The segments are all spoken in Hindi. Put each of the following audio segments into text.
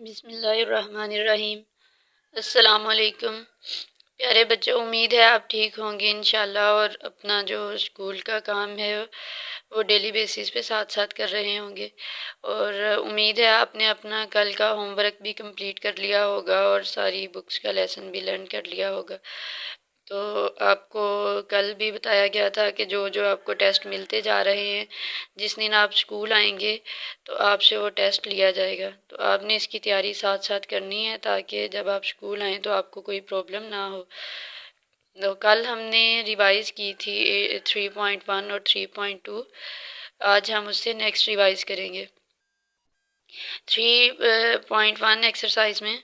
बिस्मिल्लाहिर्रहमानिर्रहीम। अस्सलाम वालेकुम। प्यारे बच्चों, उम्मीद है आप ठीक होंगे इंशाल्लाह और अपना जो स्कूल का काम है वो डेली बेसिस पे साथ साथ कर रहे होंगे। और उम्मीद है आपने अपना कल का होमवर्क भी कंप्लीट कर लिया होगा और सारी बुक्स का लेसन भी लर्न कर लिया होगा। तो आपको कल भी बताया गया था कि जो जो आपको टेस्ट मिलते जा रहे हैं, जिस दिन आप स्कूल आएंगे तो आपसे वो टेस्ट लिया जाएगा। तो आपने इसकी तैयारी साथ साथ करनी है ताकि जब आप स्कूल आएँ तो आपको कोई प्रॉब्लम ना हो। तो कल हमने रिवाइज़ की थी 3.1 और 3.2। आज हम उससे नेक्स्ट रिवाइज़ करेंगे। 3.1 एक्सरसाइज में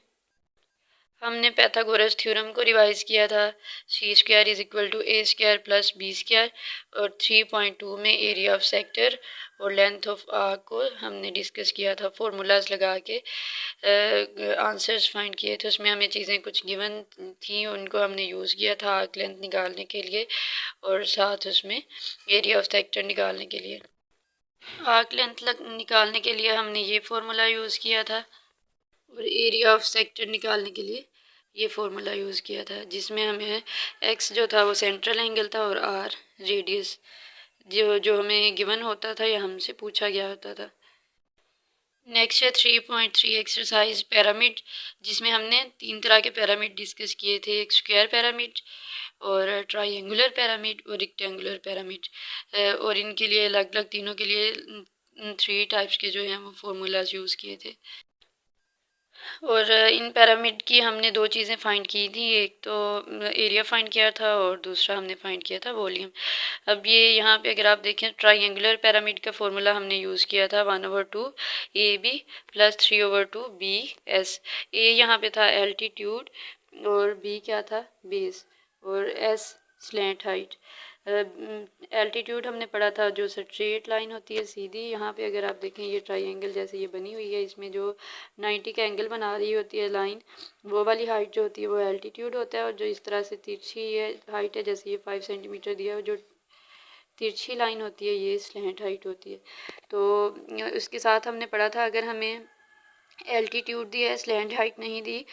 हमने पैथागोरस थ्योरम को रिवाइज किया था, C² is equal to A² plus B²। और 3.2 में एरिया ऑफ सेक्टर और लेंथ ऑफ आर्क को हमने डिस्कस किया था, फॉर्मूलाज लगा के आंसर्स फाइंड किए थे। उसमें हमें चीज़ें कुछ गिवन थी, उनको हमने यूज़ किया था आर्क लेंथ निकालने के लिए और साथ उसमें एरिया ऑफ सेक्टर निकालने के लिए। आर्क लेंथ निकालने के लिए हमने ये फार्मूला यूज़ किया था और एरिया ऑफ सेक्टर निकालने के लिए ये फार्मूला यूज़ किया था, जिसमें हमें एक्स जो था वो सेंट्रल एंगल था और आर रेडियस जो जो हमें गिवन होता था या हमसे पूछा गया होता था। नेक्स्ट है 3.3 एक्सरसाइज पिरामिड, जिसमें हमने 3 तरह के पिरामिड डिस्कस किए थे, एक स्क्वायर पिरामिड और ट्रायंगुलर पिरामिड और रेक्टेंगुलर पिरामिड। और इनके लिए अलग अलग तीनों के लिए 3 टाइप्स के जो हैं वो फार्मूलाज यूज़ किए थे। और इन पिरामिड की हमने 2 चीज़ें फाइंड की थी, एक तो एरिया फाइंड किया था और दूसरा हमने फाइंड किया था वॉल्यूम। अब ये यहाँ पे अगर आप देखें ट्रायंगुलर पिरामिड का फॉर्मूला हमने यूज़ किया था 1/2 AB प्लस 3/2 BS। ए यहाँ पे था एल्टीट्यूड और बी क्या था बेस और एस स्लैंट हाइट। एल्टीट्यूड हमने पढ़ा था जो स्ट्रेट लाइन होती है सीधी। यहाँ पे अगर आप देखें ये ट्रायंगल जैसे ये बनी हुई है, इसमें जो 90 का एंगल बना रही होती है लाइन, वो वाली हाइट जो होती है वो एल्टीट्यूड होता है। और जो इस तरह से तिरछी है हाइट है, जैसे ये 5 सेंटीमीटर दिया है, जो तिरछी लाइन होती है ये स्लैंट हाइट होती है। तो उसके साथ हमने पढ़ा था अगर हमें एल्टीट्यूड दी है स्लैंट हाइट नहीं दी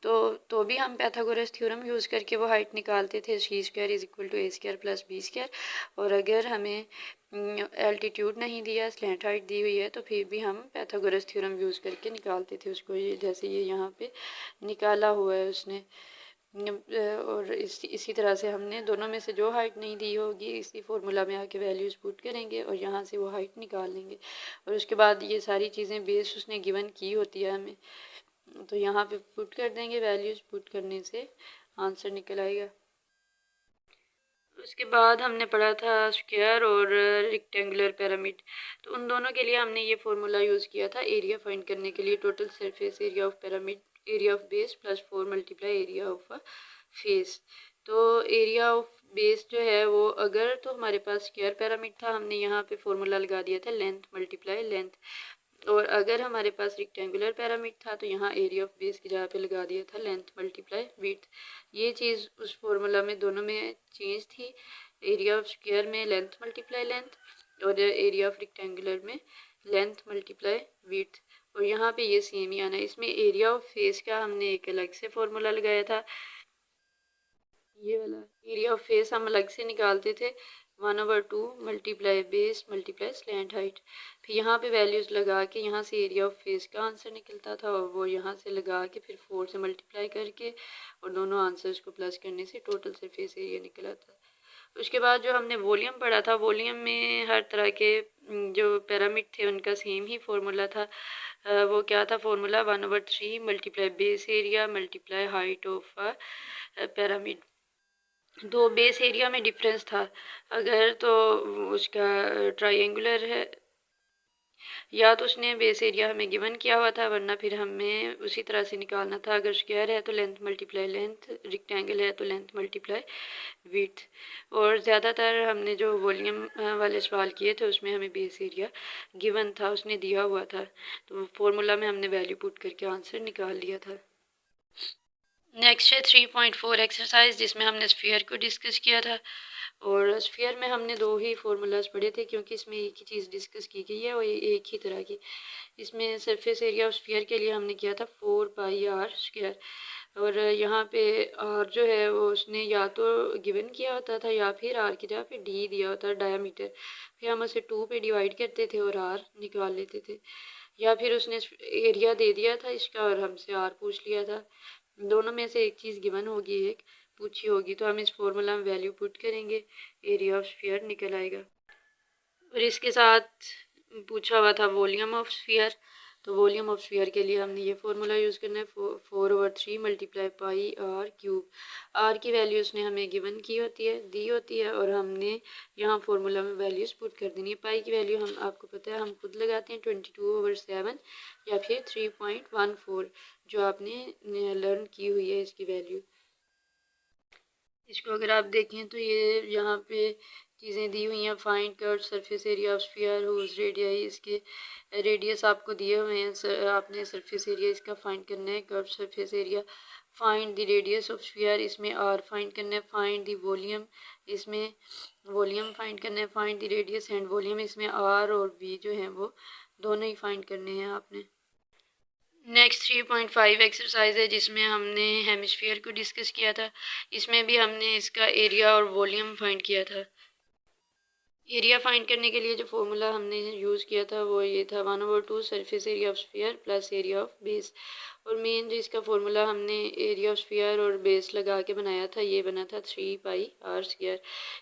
तो भी हम पैथागोरस थ्योरम यूज़ करके वो हाइट निकालते थे, C² is equal to A² plus B²। और अगर हमें एल्टीट्यूड नहीं दिया स्लैंट हाइट दी हुई है तो फिर भी हम पैथागोरस थ्योरम यूज़ करके निकालते थे उसको, ये जैसे ये यहाँ पे निकाला हुआ है उसने। और इसी तरह से हमने दोनों में से जो हाइट नहीं दी होगी इसी फार्मूला में आके वैल्यूज़ पुट करेंगे और यहाँ से वो हाइट निकाल लेंगे। और उसके बाद ये सारी चीज़ें बेस उसने गिवन की होती है हमें, तो यहाँ पे पुट कर देंगे, वैल्यूज़ पुट करने से आंसर निकल आएगा। उसके बाद हमने पढ़ा था स्क्वायर और रेक्टेंगुलर पिरामिड। तो उन दोनों के लिए हमने ये फार्मूला यूज़ किया था एरिया फाइंड करने के लिए, total surface area of pyramid area of base plus 4 multiply area of face. तो एरिया ऑफ बेस जो है वो अगर तो हमारे पास स्क्वायर पिरामिड था, हमने यहाँ पे फार्मूला लगा दिया था लेंथ मल्टीप्लाई लेंथ। और अगर हमारे पास रेक्टेंगुलर पिरामिड था तो यहाँ एरिया ऑफ बेस की जगह पे लगा दिया था लेंथ मल्टीप्लाई विड्थ। ये चीज़ उस फॉर्मूला में दोनों में चेंज थी, एरिया ऑफ स्क्वायर में लेंथ मल्टीप्लाई लेंथ और एरिया ऑफ रेक्टेंगुलर में लेंथ मल्टीप्लाई विड्थ। और यहाँ पे ये सेम ही आना है। इसमें एरिया ऑफ फेस का हमने एक अलग से फॉर्मूला लगाया था, ये वाला एरिया ऑफ फेस हम अलग से निकालते थे 1/2 multiply base multiply slant height. फिर यहाँ पे वैल्यूज़ लगा के यहाँ से एरिया ऑफ फेस का आंसर निकलता था और वो यहाँ से लगा के फिर 4 से मल्टीप्लाई करके और दोनों आंसर्स को प्लस करने से टोटल सरफेस एरिया निकला था। उसके बाद जो हमने वॉल्यूम पढ़ा था, वॉल्यूम में हर तरह के जो पिरामिड थे उनका सेम ही फॉर्मूला था। वो क्या था formula 1/3 multiply base area multiply height of pyramid. दो बेस एरिया में डिफरेंस था, अगर तो उसका ट्रायंगुलर है या तो उसने बेस एरिया हमें गिवन किया हुआ था, वरना फिर हमें उसी तरह से निकालना था। अगर स्क्वायर है तो लेंथ मल्टीप्लाई लेंथ, रेक्टेंगल है तो लेंथ मल्टीप्लाई विड्थ। और ज़्यादातर हमने जो वॉल्यूम वाले सवाल किए थे उसमें हमें बेस एरिया गिवन था, उसने दिया हुआ था, तो फॉर्मूला में हमने वैल्यू पुट करके आंसर निकाल लिया था। नेक्स्ट है 3.4 एक्सरसाइज, जिसमें हमने स्फीयर को डिस्कस किया था और स्फीयर में हमने दो ही फार्मूलाज पढ़े थे, क्योंकि इसमें एक ही चीज़ डिस्कस की गई है और एक ही तरह की। इसमें सरफेस एरिया ऑफ स्फीयर के लिए हमने किया था 4πr², और यहाँ पे आर जो है वो उसने या तो गिवन किया होता था या फिर आर की जगह पे डी दिया होता है डायामीटर, फिर हम उसे 2 पे डिवाइड करते थे और आर निकाल लेते थे, या फिर उसने एरिया दे दिया था इसका और हमसे आर पूछ लिया था। दोनों में से एक चीज़ गिवन होगी, एक पूछी होगी, तो हम इस फॉर्मूला में वैल्यू पुट करेंगे, एरिया ऑफ स्फीयर निकल आएगा। और इसके साथ पूछा हुआ था वॉल्यूम ऑफ स्फीयर, तो वॉल्यूम ऑफ स्फीयर के लिए हमने ये फार्मूला यूज़ करना है 4/3 मल्टीप्लाई πr³ आर की वैल्यू उसने हमें गिवन की होती है, दी होती है, और हमने यहाँ फार्मूला में वैल्यूज़ पुट कर देनी है। पाई की वैल्यू हम आपको पता है हम खुद लगाते हैं 22/7 या फिर 3.14 जो आपने लर्न की हुई है इसकी वैल्यू। इसको अगर आप देखें तो ये यहाँ पे चीज़ें दी हुई हैं, find curve surface area of sphere whose radius, इसके रेडियस आपको दिए हुए हैं, आपने सरफेस एरिया इसका फाइंड करना है, curve surface area, find the radius of sphere, इसमें आर फाइंड करना है, फाइंड द वॉल्यूम, इसमें वॉल्यूम फाइंड करना है, find the radius and volume, इसमें आर और बी जो है वो दोनों ही फाइंड करने हैं आपने। नेक्स्ट 3.5 एक्सरसाइज है जिसमें हमने हेमिस्फीयर को डिस्कस किया था। इसमें भी हमने इसका एरिया और वॉल्यूम फाइंड किया था। एरिया फाइंड करने के लिए जो फॉर्मूला हमने यूज़ किया था वो ये था 1/2 surface area of sphere plus area of base, और मेन जो इसका फॉर्मूला हमने एरिया ऑफ स्फीयर और बेस लगा के बनाया था ये बना था 3πr²।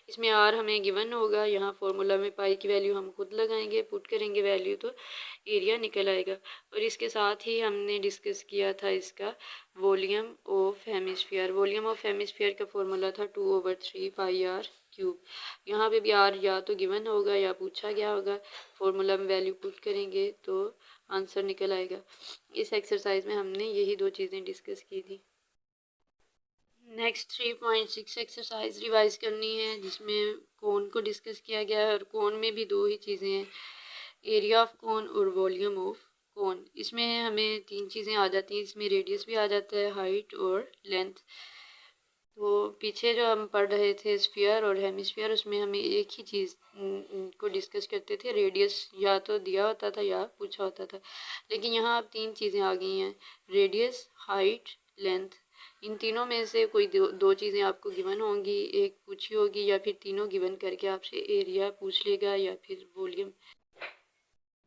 इसमें आर हमें गिवन होगा, यहाँ फॉर्मूला में पाई की वैल्यू हम खुद लगाएंगे, पुट करेंगे वैल्यू तो एरिया निकल आएगा। और इसके साथ ही हमने डिस्कस किया था इसका volume of hemisphere. Volume of hemisphere का फॉर्मूला था 2/3πr³। यहाँ पे भी आर या तो गिवन होगा या पूछा गया होगा, फॉर्मूला में वैल्यू पुट करेंगे तो आंसर निकल आएगा। इस एक्सरसाइज में हमने यही दो चीज़ें डिस्कस की थी। नेक्स्ट 3.6 एक्सरसाइज रिवाइज करनी है जिसमें कोन को डिस्कस किया गया है, और कोन में भी दो ही चीज़ें हैं, एरिया ऑफ कोन और वॉल्यूम ऑफ कोन। इसमें हमें तीन चीज़ें आ जाती हैं, इसमें रेडियस भी आ जाता है, हाइट और लेंथ। तो पीछे जो हम पढ़ रहे थे स्फीयर और हेमिस्फीयर उसमें हमें एक ही चीज़ को डिस्कस करते थे, रेडियस या तो दिया होता था या पूछा होता था, लेकिन यहाँ अब तीन चीज़ें आ गई हैं, रेडियस, हाइट, लेंथ। इन तीनों में से कोई दो चीज़ें आपको गिवन होंगी, एक पूछी होगी या फिर तीनों गिवन करके आपसे एरिया पूछ लेगा या फिर वॉल्यूम।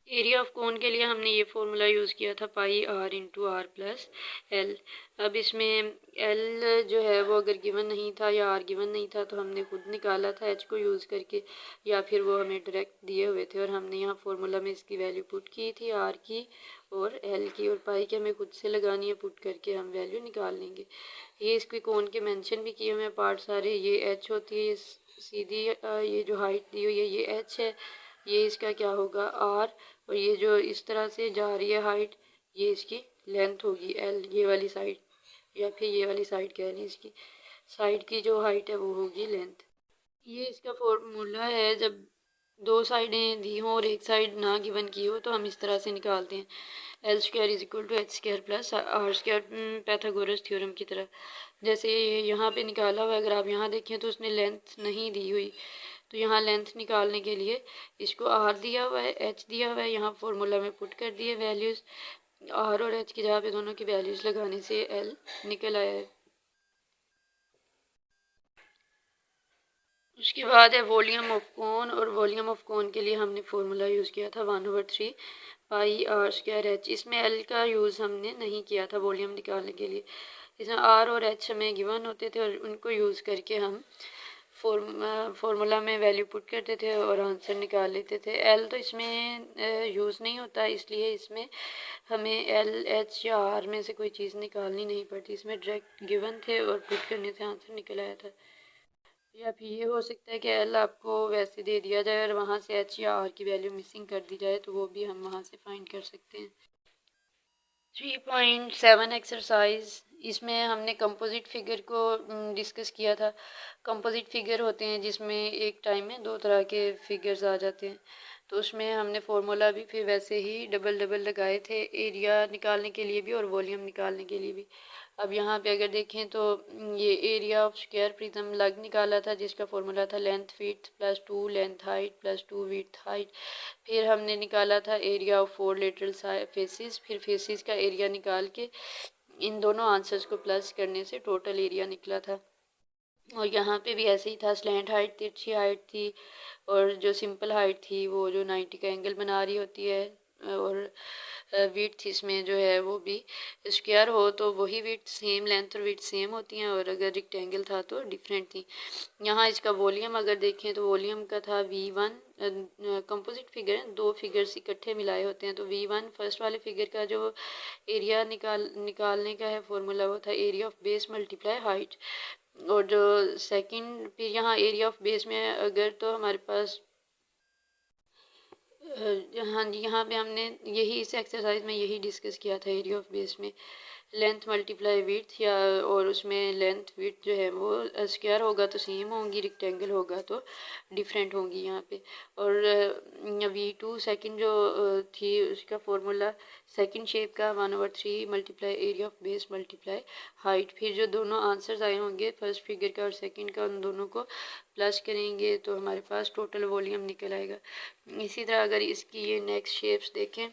एरिया ऑफ कोन के लिए हमने ये फॉर्मूला यूज़ किया था πr×r+l। अब इसमें l जो है वो अगर गिवन नहीं था या r गिवन नहीं था तो हमने खुद निकाला था h को यूज़ करके, या फिर वो हमें डायरेक्ट दिए हुए थे और हमने यहाँ फॉर्मूला में इसकी वैल्यू पुट की थी r की और l की, और पाई की हमें खुद से लगानी है, पुट करके हम वैल्यू निकाल लेंगे। ये इसके कोन के मेंशन भी किए हुए हैं पार्ट सारे, ये h होती है, ये सीधी ये जो हाइट दी हुई है ये h है, ये इसका क्या होगा r, और ये जो इस तरह से जा रही है हाइट ये इसकी लेंथ होगी l, ये वाली साइड या फिर ये वाली साइड कह रही है, इसकी साइड की जो हाइट है वो होगी लेंथ। ये इसका फॉर्मूला है, जब दो साइडें दी हों और एक साइड ना गिवन की हो तो हम इस तरह से निकालते हैं, l² = h² + r², Pythagoras theorem की तरह। जैसे यहाँ पे निकाला हुआ, अगर आप यहाँ देखें तो उसने लेंथ नहीं दी हुई, तो यहाँ लेंथ निकालने के लिए इसको r दिया हुआ है, h दिया हुआ है, यहाँ फॉर्मूला में पुट कर दिए वैल्यूज़, r और h की जगह पे दोनों की वैल्यूज़ लगाने से l निकल आया है। उसके बाद है वॉल्यूम ऑफ कोन, और वॉल्यूम ऑफ कोन के लिए हमने फॉर्मूला यूज़ किया था 1/3πr²h। इसमें l का यूज़ हमने नहीं किया था वॉल्यूम निकालने के लिए, इसमें r और h हमें गिवन होते थे और उनको यूज़ करके हम फॉर्मूला में वैल्यू पुट करते थे और आंसर निकाल लेते थे। l तो इसमें यूज़ नहीं होता, इसलिए इसमें हमें l, h या r में से कोई चीज़ निकालनी नहीं पड़ती, इसमें डायरेक्ट गिवन थे और पुट करने से आंसर निकल आया था। या फिर ये हो सकता है कि l आपको वैसे दे दिया जाए और वहाँ से h या r की वैल्यू मिसिंग कर दी जाए, तो वो भी हम वहाँ से फाइंड कर सकते हैं। 3.7 एक्सरसाइज, इसमें हमने कंपोजिट फिगर को डिस्कस किया था। कंपोजिट फिगर होते हैं जिसमें एक टाइम में दो तरह के फिगर्स आ जाते हैं, तो उसमें हमने फार्मूला भी फिर वैसे ही डबल डबल लगाए थे, एरिया निकालने के लिए भी और वॉल्यूम निकालने के लिए भी। अब यहाँ पे अगर देखें तो ये एरिया ऑफ स्क्वायर प्रिज्म लग निकाला था, जिसका फार्मूला था length width plus 2 length height plus 2 width height. फिर हमने निकाला था एरिया ऑफ 4 लेटरल फेसेस, फिर फेसेस का एरिया निकाल के इन दोनों आंसर्स को प्लस करने से टोटल एरिया निकला था। और यहाँ पे भी ऐसे ही था, स्लैंट हाइट तिरछी हाइट थी और जो सिंपल हाइट थी वो जो 90 का एंगल बना रही होती है, और विड्थ इसमें जो है वो भी स्क्वायर हो तो वही विड्थ सेम, लेंथ और विड्थ सेम होती हैं, और अगर रेक्टेंगल था तो डिफरेंट थी। यहाँ इसका वॉल्यूम अगर देखें तो वॉल्यूम का था V1, कंपोजिट फिगर है, दो फिगर्स इकट्ठे मिलाए होते हैं, तो V1 फर्स्ट वाले फिगर का जो एरिया निकालने का है फॉर्मूला वो था area of base multiply height. और जो सेकंड फिर यहाँ एरिया ऑफ बेस में अगर तो हमारे पास हाँ जी, यहाँ पे हमने यही इस एक्सरसाइज में यही डिस्कस किया था एरिया ऑफ बेस में लेंथ मल्टीप्लाई विड्थ, या और उसमें लेंथ विड्थ जो है वो स्क्वायर होगा तो सेम होंगी, रेक्टेंगल होगा तो डिफरेंट होंगी यहाँ पे। और V2 सेकंड जो थी उसका फॉर्मूला सेकंड शेप का 1/3 multiply area of base multiply height. फिर जो दोनों आंसर्स आए होंगे फर्स्ट फिगर का और सेकंड का, उन दोनों को प्लस करेंगे तो हमारे पास टोटल वॉल्यूम निकल आएगा। इसी तरह अगर इसकी ये नेक्स्ट शेप्स देखें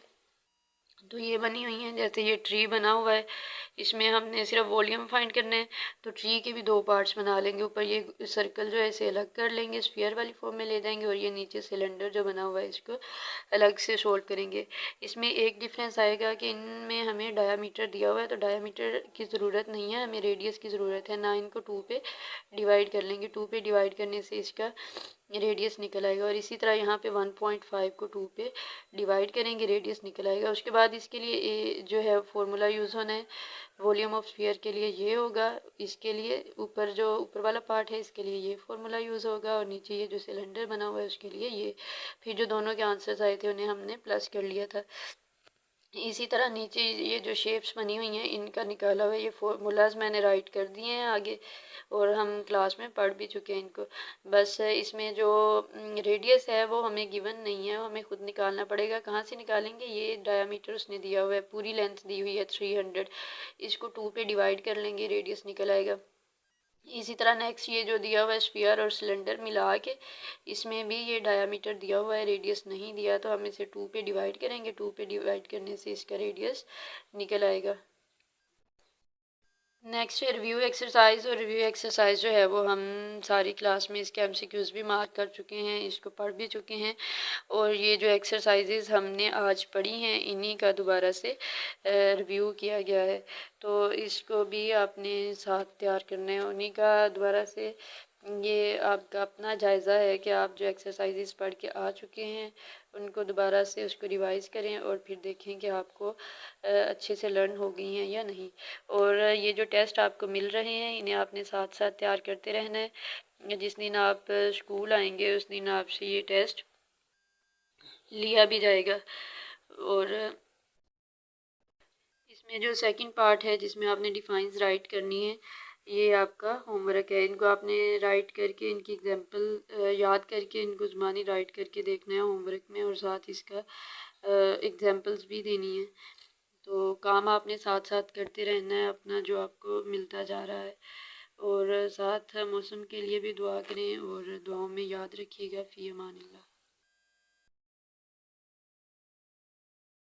तो ये बनी हुई हैं, जैसे ये ट्री बना हुआ है, इसमें हमने सिर्फ वॉल्यूम फाइंड करना है, तो ट्री के भी दो पार्ट्स बना लेंगे। ऊपर ये सर्कल जो है इसे अलग कर लेंगे, स्फीयर वाली फॉर्म में ले जाएंगे, और ये नीचे सिलेंडर जो बना हुआ है इसको अलग से सोल्व करेंगे। इसमें एक डिफरेंस आएगा कि इनमें हमें डायामीटर दिया हुआ है, तो डायामीटर की ज़रूरत नहीं है, हमें रेडियस की ज़रूरत है। ना इनको 2 पे डिवाइड कर लेंगे, 2 पे डिवाइड करने से इसका रेडियस निकल आएगा, और इसी तरह यहाँ पे 1.5 को 2 पे डिवाइड करेंगे, रेडियस निकल आएगा। उसके बाद इसके लिए जो है फॉर्मूला यूज़ होना है वॉल्यूम ऑफ स्फीयर के लिए ये होगा, इसके लिए ऊपर जो ऊपर वाला पार्ट है इसके लिए ये फॉर्मूला यूज़ होगा, और नीचे ये जो सिलेंडर बना हुआ है उसके लिए ये। फिर जो दोनों के आंसर्स आए थे उन्हें हमने प्लस कर लिया था। इसी तरह नीचे ये जो शेप्स बनी हुई हैं इनका निकाला हुआ ये फॉर्मूलाज मैंने राइट कर दिए हैं आगे, और हम क्लास में पढ़ भी चुके हैं इनको। बस इसमें जो रेडियस है वो हमें गिवन नहीं है, हमें खुद निकालना पड़ेगा। कहाँ से निकालेंगे? ये डायामीटर उसने दिया हुआ है, पूरी लेंथ दी हुई है 300, इसको 2 पे डिवाइड कर लेंगे, रेडियस निकल आएगा। इसी तरह नेक्स्ट ये जो दिया हुआ है स्फीयर और सिलेंडर मिला के, इसमें भी ये डायामीटर दिया हुआ है, रेडियस नहीं दिया, तो हम इसे 2 पे डिवाइड करेंगे, 2 पे डिवाइड करने से इसका रेडियस निकल आएगा। नेक्स्ट है रिव्यू एक्सरसाइज, और रिव्यू एक्सरसाइज जो है वो हम सारी क्लास में इसके MCQs भी मार्क कर चुके हैं, इसको पढ़ भी चुके हैं, और ये जो एक्सरसाइजेज हमने आज पढ़ी हैं इन्हीं का दोबारा से रिव्यू किया गया है, तो इसको भी आपने साथ तैयार करना है उन्हीं का दोबारा से। ये आपका अपना जायज़ा है कि आप जो एक्सरसाइजेस पढ़ के आ चुके हैं उनको दोबारा से उसको रिवाइज़ करें, और फिर देखें कि आपको अच्छे से लर्न हो गई हैं या नहीं। और ये जो टेस्ट आपको मिल रहे हैं इन्हें आपने साथ साथ तैयार करते रहना है। जिस दिन आप स्कूल आएंगे उस दिन आपसे ये टेस्ट लिया भी जाएगा। और इसमें जो सेकंड पार्ट है जिसमें आपने डिफाइंस राइट करनी है, ये आपका होमवर्क है। इनको आपने राइट करके इनकी एग्जांपल याद करके इनको ज़ुबानी राइट करके देखना है होमवर्क में, और साथ इसका एग्जांपल्स भी देनी है। तो काम आपने साथ साथ करते रहना है अपना जो आपको मिलता जा रहा है, और साथ मौसम के लिए भी दुआ करें, और दुआओं में याद रखिएगा। फ़ी अमानिल्लाह।